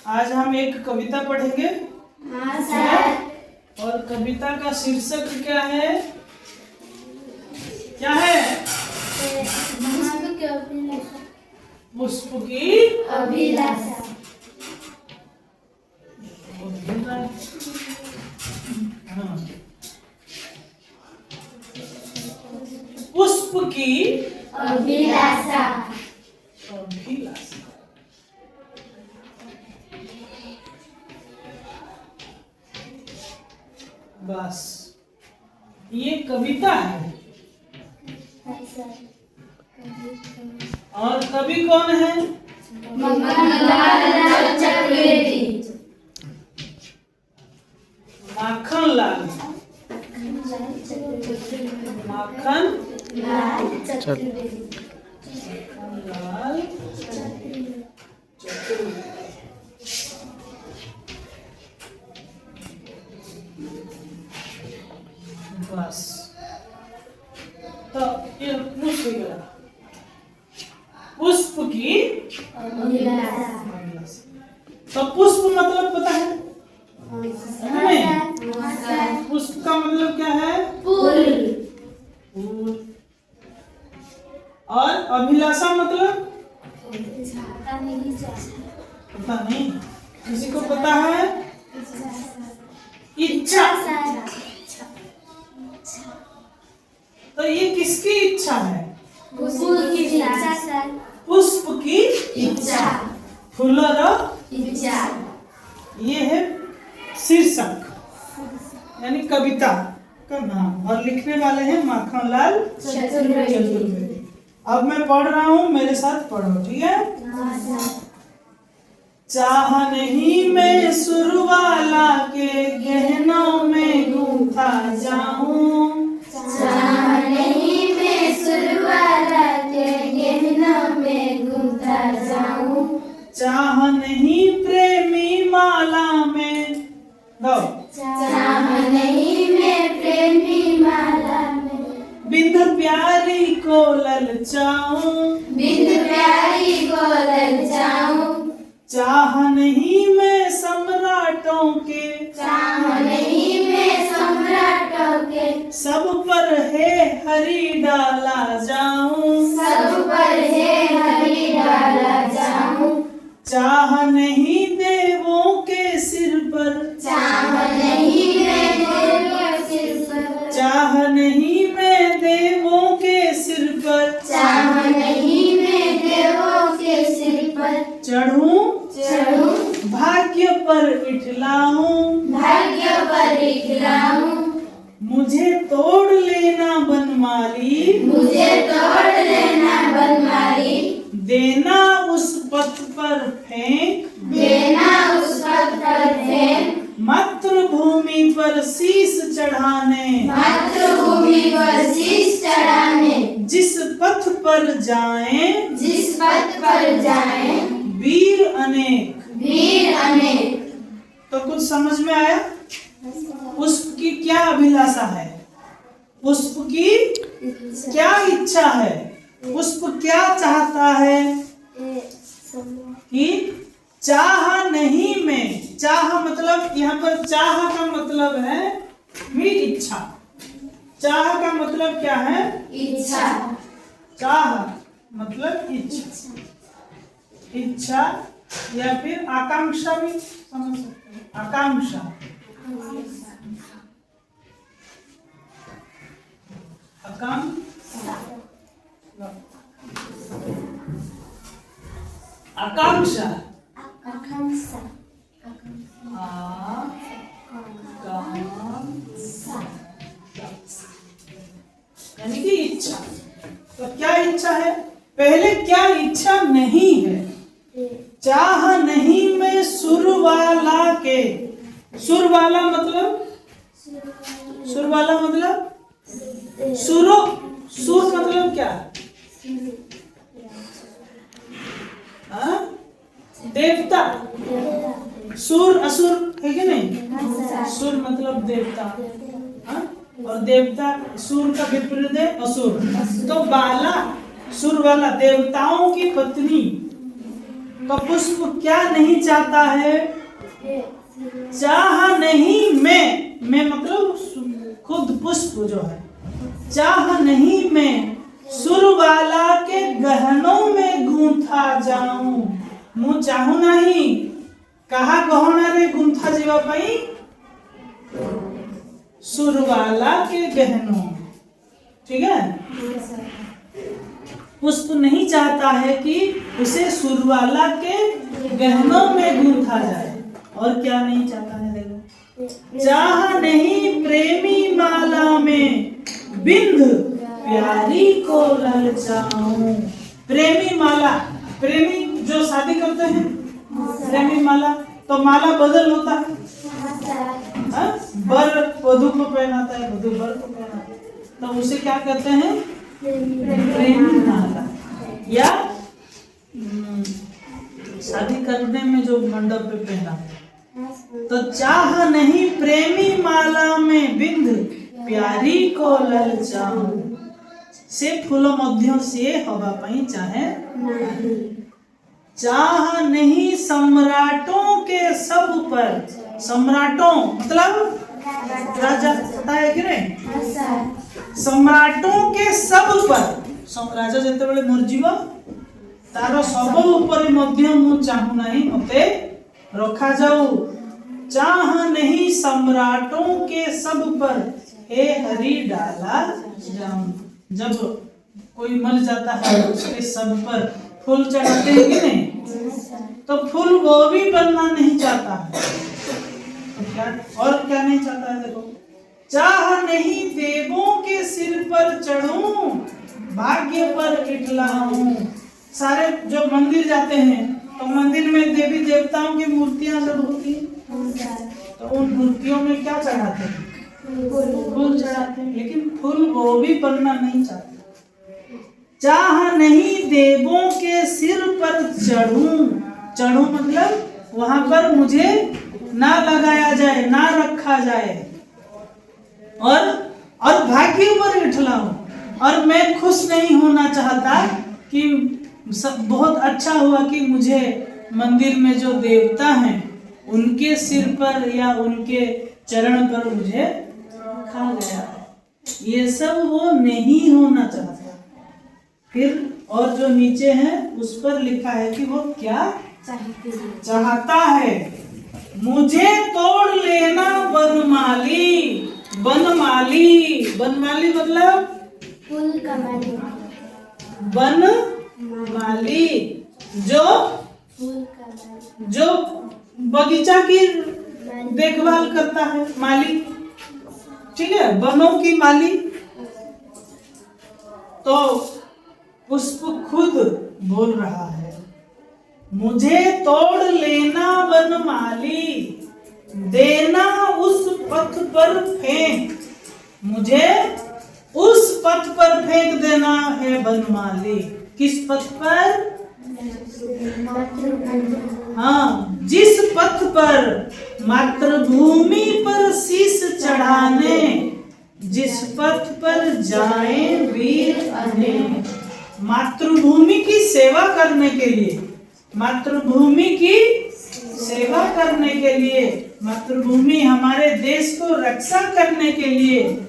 आज हम एक कविता पढ़ेंगे। हाँ सर। और कविता का शीर्षक क्या है? क्या है? पुष्प की अभिलाषा। हाँ। पुष्प की अभिलाषा। अभिलाषा। बस ये कविता है। और कवि कौन है? मक्खनलाल चतुर्वेदी। माखनलाल। माखनलाल चतुर्वेदी। बस तो ये पुष्प गया। पुष्प की अभिलाषा। तो पुष्प मतलब पता है हमें? पुष्प का मतलब क्या है? फूल। फूल। और अभिलाषा मतलब पता नहीं, किसी को पता है? इच्छा। तो ये किसकी इच्छा है? पुष्प की इच्छा सर। पुष्प की इच्छा। फूलों इच्छा। ये है शीर्षक यानी कविता का नाम। और लिखने वाले हैं माखनलाल चतुर्वेदी। अब मैं पढ़ रहा हूँ, मेरे साथ पढ़ो, ठीक है? चाह नहीं मैं सुरवाला के गहनों में गूंथा जाऊं। चाह नहीं मैं सुरवाला के गहनों में गूंथा जाऊं। चाह नहीं प्रेमी माला में दो। चाह नहीं मैं प्रेमी माला में बिंद प्यारी को ललचाऊं। बिंद प्यारी को ललचाऊं। चाह नहीं मैं सम्राटों के। चाह नहीं मैं सम्राटों के सब पर है हरि डाला जाऊं। सब पर है हरि डाला जाऊं। चाह नहीं देवों के सिर पर। चाह नहीं मैं देवों के सिर पर। चाह नहीं मैं देवों के सिर पर। चाह नहीं मैं देवों के सिर पर चढ़ूं चढ़ूं। भाग्य पर इठलाऊं। भाग्य पर इठलाऊं। मुझे तोड़ लेना बनमाली। मुझे तोड़ लेना बनमाली। देना उस पथ पर फेंक। देना उस पथ पर फेंक। मातृभूमि पर शीश चढ़ाने। मातृभूमि पर शीश चढ़ाने। जिस पथ पर जाएं। जिस पथ पर जाएं। वीर अनेक। वीर अनेक। तो कुछ समझ में आया? पुष्प की क्या अभिलाषा है? पुष्प की क्या इच्छा है? पुष्प क्या चाहता है? कि चाह नहीं में। चाह मतलब यहाँ पर चाह का मतलब है मेरी इच्छा। चाह का मतलब क्या है? इच्छा। चाह मतलब इच्छा। इच्छा या फिर आकांक्षा भी समझ सकते हैं। आकांक्षा। आकांक्षा। आकांक्षा। आकांक्षा। यानी कि इच्छा। तो क्या इच्छा है? पहले क्या इच्छा नहीं है? चाह नहीं मैं सुरवाला के। सुरवाला मतलब? सुरवाला मतलब सुरो। सुर मतलब क्या? हाँ? देवता। सुर असुर है कि नहीं? सुर मतलब देवता। हाँ? और देवता सुर का विपरीत है असुर। तो बाला सुर वाला देवताओं की पत्नी तो पुष्प क्या नहीं चाहता है? चाह नहीं मैं मतलब खुद पुष्प जो है, चाह नहीं मैं सुरवाला के गहनों में गूंथा जाऊं। मु चाहू नहीं कहा गहना रे गुंथा जीवा पाई? सुरवाला के गहनों। ठीक है, पुष्प नहीं चाहता है कि उसे सुरवाला के गहनों में गूंथा जाए। और क्या नहीं चाहता है? देखो, चाह नहीं प्रेमी माला में बिंद प्यारी को ललचाऊं। प्रेमी माला, प्रेमी जो शादी करते हैं, प्रेमी माला, तो माला बदल होता है, बर वधू को पहनाता है, वधू बर को पहनाता है, तो उसे क्या कहते हैं? प्रेमी माला। या शादी करने में जो मंडप पे पहनाते हैं। तो चाह नहीं प्रेमी माला में बिंद प्यारी को ललचाऊं। से फूल मध्य से हवा पाई चाहे चाह नहीं सम्राटों के सब पर। सम्राटों मतलब राजा, पता है कि नहीं? सम्राटों के सब पर, राजा जिते बड़े मरजीव तार सब ऊपर मध्य मु चाहू नहीं मते रखा जाऊ। चाह नहीं सम्राटों के सब पर हे हरि डाला जाऊं। जब कोई मर जाता है उसके सब पर फूल चढ़ाते हैं कि नहीं? तो फूल वो भी बनना नहीं चाहता है। तो क्या और क्या नहीं चाहता है? देखो, चाह नहीं देवों के सिर पर चढ़ूं, भाग्य पर इठलाऊं। सारे जो मंदिर जाते हैं तो मंदिर में देवी देवताओं की मूर्तियां जब होती हैं तो उन मूर्तियों में क्या चढ़ाते हैं? फूल चढ़ाते हैं। लेकिन फूल वो भी बनना नहीं चाहते। चाह नहीं देवों के सिर पर चढ़ूं। चढ़ूं मतलब वहां पर मुझे ना लगाया जाए, ना रखा जाए। और भाग्य पर इठलाऊं। और मैं खुश नहीं होना चाहता कि बहुत अच्छा हुआ कि मुझे मंदिर में जो देवता हैं उनके सिर पर या उनके चरण पर मुझे रखा गया है। ये सब वो नहीं होना चाहता। फिर और जो नीचे है उस पर लिखा है कि वो क्या चाहता है। मुझे तोड़ लेना बनमाली। बनमाली, बनमाली मतलब फूल का माली। बनमाली जो फूल का माली, जो बगीचा की देखभाल करता है, माली। ठीक है, बनों की माली। तो पुष्प खुद बोल रहा है, मुझे तोड़ लेना बनमाली, देना उस पथ पर फेंक। मुझे उस पथ पर फेंक देना है बनमाली। किस पथ पर? हाँ, जिस पथ पर मातृभूमि पर शीश चढ़ाने, जिस पथ पर जाएं वीर अनेक। मातृभूमि की सेवा करने के लिए, मातृभूमि की सेवा करने के लिए, मातृभूमि हमारे देश को रक्षा करने के लिए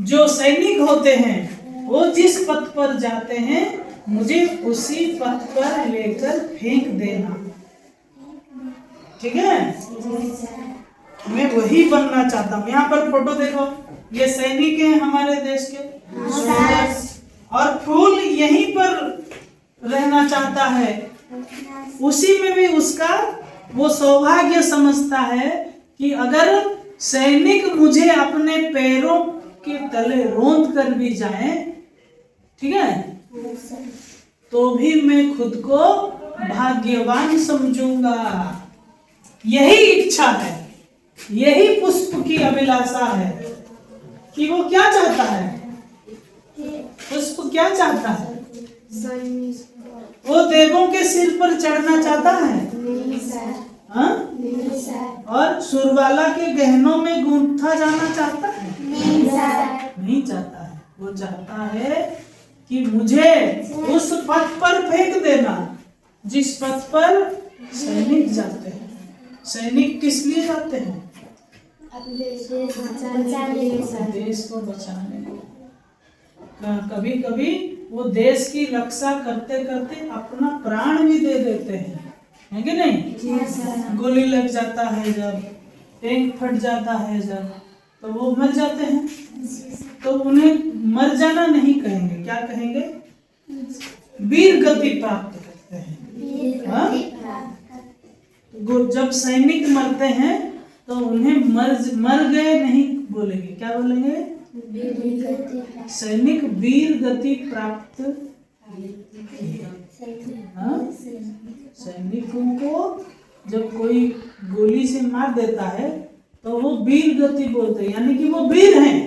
जो सैनिक होते हैं वो जिस पथ पर जाते हैं मुझे उसी पथ पर लेकर फेंक देना। ठीक है, मैं वही बनना चाहता हूँ। यहाँ पर फोटो देखो, ये सैनिक हैं हमारे देश के। और फूल यहीं पर रहना चाहता है, उसी में भी उसका वो सौभाग्य समझता है कि अगर सैनिक मुझे अपने पैरों के तले रोंद कर भी जाए, ठीक है, तो भी मैं खुद को भाग्यवान समझूंगा। यही इच्छा है, यही पुष्प की अभिलाषा है कि वो क्या चाहता है। पुष्प क्या चाहता है? वो देवों के सिर पर चढ़ना चाहता है। हाँ? और सुरवाला के गहनों में गूंथा जाना चाहता है? नहीं चाहता है। वो चाहता है कि मुझे उस पथ पर फेंक देना जिस पथ पर सैनिक जाते हैं। सैनिक किस लिए जाते हैं? देश को बचाने के लिए। कभी कभी वो देश की रक्षा करते करते अपना प्राण भी दे देते हैं, है कि नहीं? गोली लग जाता है जब, टैंक फट जाता है जब, तो वो मर जाते हैं। तो उन्हें मर जाना नहीं कहेंगे, क्या कहेंगे? वीर गति प्राप्त करते हैं। हाँ? जब सैनिक मरते हैं तो उन्हें मर गए नहीं बोलेंगे, क्या बोलेंगे? सैनिक वीर गति प्राप्त। हाँ? सैनिकों को जब कोई गोली से मार देता है तो वो वीर गति बोलते हैं, यानी कि वो वीर हैं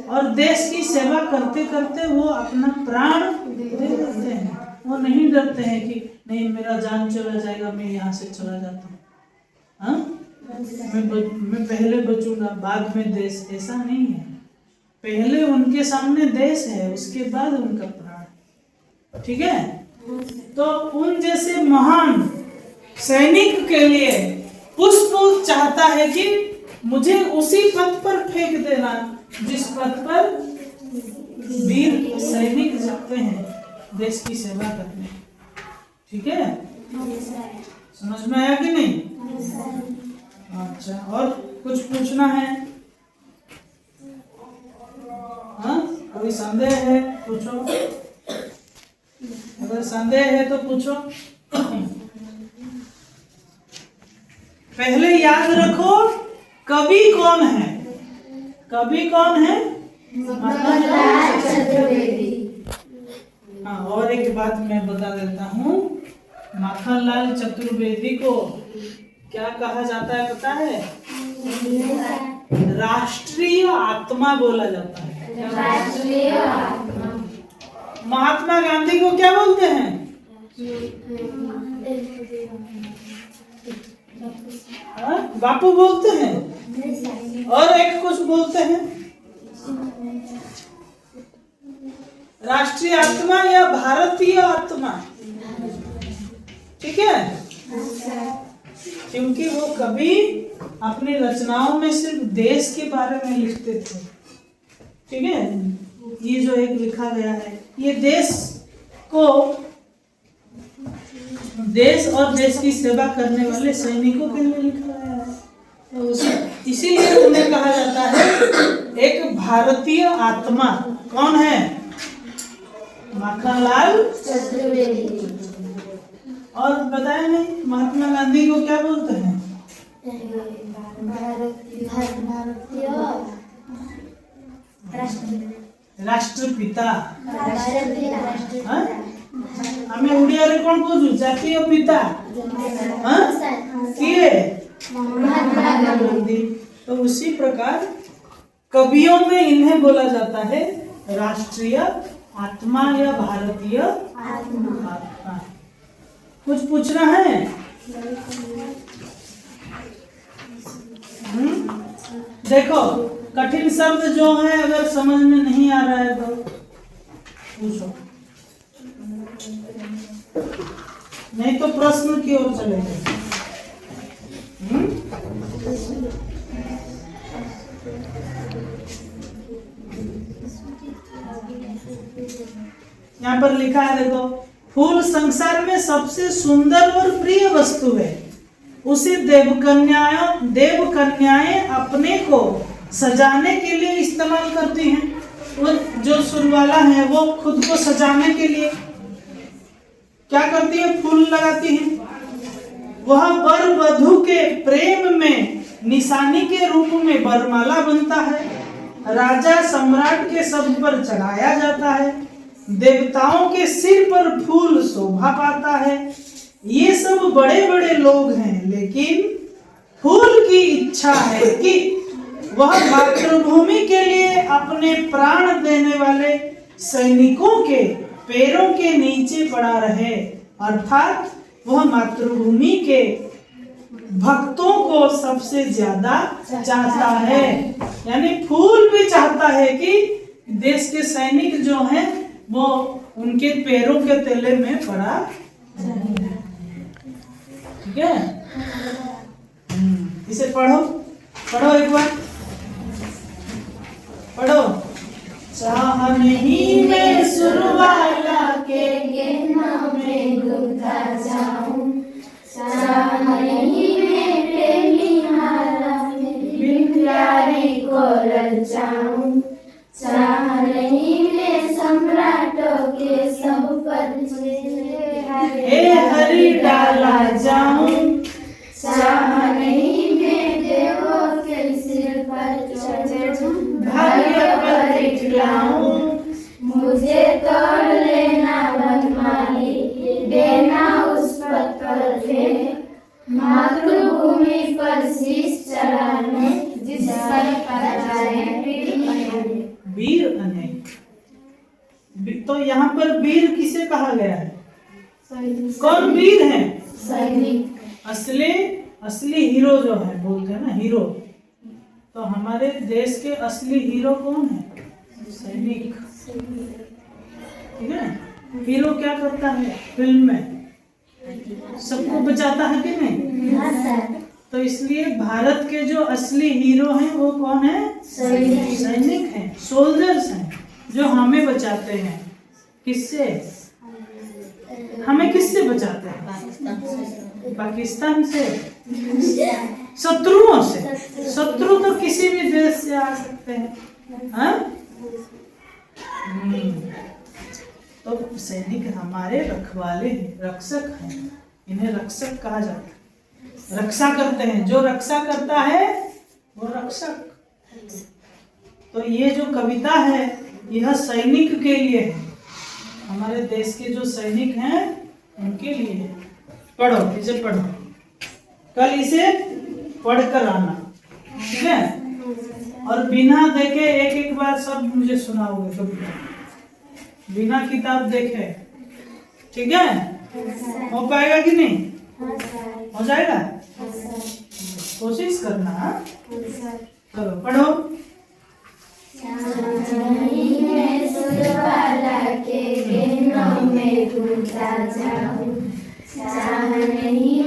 और देश की सेवा करते करते वो अपना प्राण दे देते हैं। वो नहीं डरते हैं कि नहीं मेरा जान चला जाएगा, मैं यहाँ से चला जाता हूँ, हाँ? मैं पहले बचूंगा बाद में देश, ऐसा नहीं है। पहले उनके सामने देश है, उसके बाद उनका प्राण। ठीक है? तो उन जैसे महान सैनिक के लिए पुष्प चाहता है कि मुझे उसी पथ पर फेंक देना जिस पथ पर वीर सैनिक जाते हैं देश की सेवा करने। ठीक है? समझ में आया कि नहीं? अच्छा, और कुछ पूछना है? हाँ? कोई संदेह है पूछो, अगर संदेह है तो पूछो। पहले याद रखो कवि कौन है? कवि कौन है? माखनलाल चतुर्वेदी। हाँ, और एक बात मैं बता देता हूँ, माखनलाल चतुर्वेदी को क्या कहा जाता है पता है? राष्ट्रीय आत्मा बोला जाता है। राष्ट्रीय आत्मा। महात्मा गांधी को क्या बोलते हैं? हाँ? बापू बोलते हैं, और एक कुछ बोलते हैं, राष्ट्रीय आत्मा या भारतीय आत्मा। ठीक है? क्योंकि वो कभी अपनी रचनाओं में सिर्फ देश के बारे में लिखते थे। ठीक है? ये जो एक लिखा गया है, ये देश और देश की सेवा करने वाले सैनिकों के लिए लिखा गया है। तो इसीलिए उन्हें कहा जाता है एक भारतीय आत्मा। कौन है? माखनलाल चतुर्वेदी। और बताया नहीं, महात्मा गांधी को क्या बोलते हैं? राष्ट्रपिता। हाँ? हमें उड़िया रे कौन बोलू? जातीय पिता। हाँ? किए? महात्मा गांधी। तो उसी प्रकार कवियों में इन्हें बोला जाता है राष्ट्रीय आत्मा या भारतीय आत्मा। कुछ पूछना है? देखो, कठिन शब्द जो है अगर समझ में नहीं आ रहा है तो पूछो, नहीं तो प्रश्न की ओर चलेंगे। यहाँ पर लिखा है, देखो, फूल संसार में सबसे सुंदर और प्रिय वस्तु है, उसे देवकन्याएं अपने को सजाने के लिए इस्तेमाल करती हैं। वो जो सुरवाला है वो खुद को सजाने के लिए क्या करती है? फूल लगाती हैं। वह वर वधू के प्रेम में निशानी के रूप में वरमाला बनता है, राजा सम्राट के शब्द पर चढ़ाया जाता है, देवताओं के सिर पर फूल शोभा पाता है। ये सब बड़े बड़े लोग हैं, लेकिन फूल की इच्छा है कि वह मातृभूमि के लिए अपने प्राण देने वाले सैनिकों के पैरों के नीचे पड़ा रहे, अर्थात वह मातृभूमि के भक्तों को सबसे ज्यादा चाहता है। यानी फूल भी चाहता है कि देश के सैनिक जो हैं वो उनके पैरों के तले में पड़ा ठीक है। इसे पढ़ो, पढ़ो एक बार, पढ़ो। चाह नहीं मैं सुरवाला के गहनों में गुमता जाऊं, चाह नहीं मैं प्रेमी हारा में बिन प्यारी को ललचाऊं, चाह नहीं मैं सम्राटों के सब पर हे हरि डाला जाऊं, चाह नहीं मैं देवों के सिर पर चढ़ूं, भाग्य पर इठलाऊं, मुझे तोड़ लेना बनमाली, देना उस पद पर फेंक, मातृभूमि पर शीश चढ़ाने, जिस पर जाए वीर अनेक। तो यहाँ पर वीर किसे कहा गया है? कौन वीर है? सैनिक। असली हीरो जो है, बोलते हैं ना हीरो, तो हमारे देश के असली हीरो कौन है? सैनिक। ठीक है। हीरो क्या करता है फिल्म में? सबको बचाता है कि नहीं? तो इसलिए भारत के जो असली हीरो हैं वो कौन है? सैनिक हैं, सोल्जर्स हैं, जो हमें बचाते हैं। किससे? हमें किससे बचाते हैं? पाकिस्तान से, शत्रुओं से। शत्रु तो किसी भी देश से आ सकते हैं, हाँ? तो सैनिक हमारे रखवाले हैं, रक्षक हैं, इन्हें रक्षक कहा जाता है। रक्षा करते हैं, जो रक्षा करता है वो रक्षक। तो ये जो कविता है यह सैनिक के लिए है, हमारे देश के जो सैनिक हैं उनके लिए है। पढ़ो, इसे पढ़ो, कल इसे पढ़कर आना, ठीक है। और बिना देखे एक एक बार सब मुझे सुनाओगे कविता, बिना किताब देखे, ठीक है। हो पाएगा कि नहीं? हो जाएगा? कोशिश करना, हाँ? चलो पढ़ो। नहीं मैं सुरवाला के गहनों में घूमता जाऊं, चाह नहीं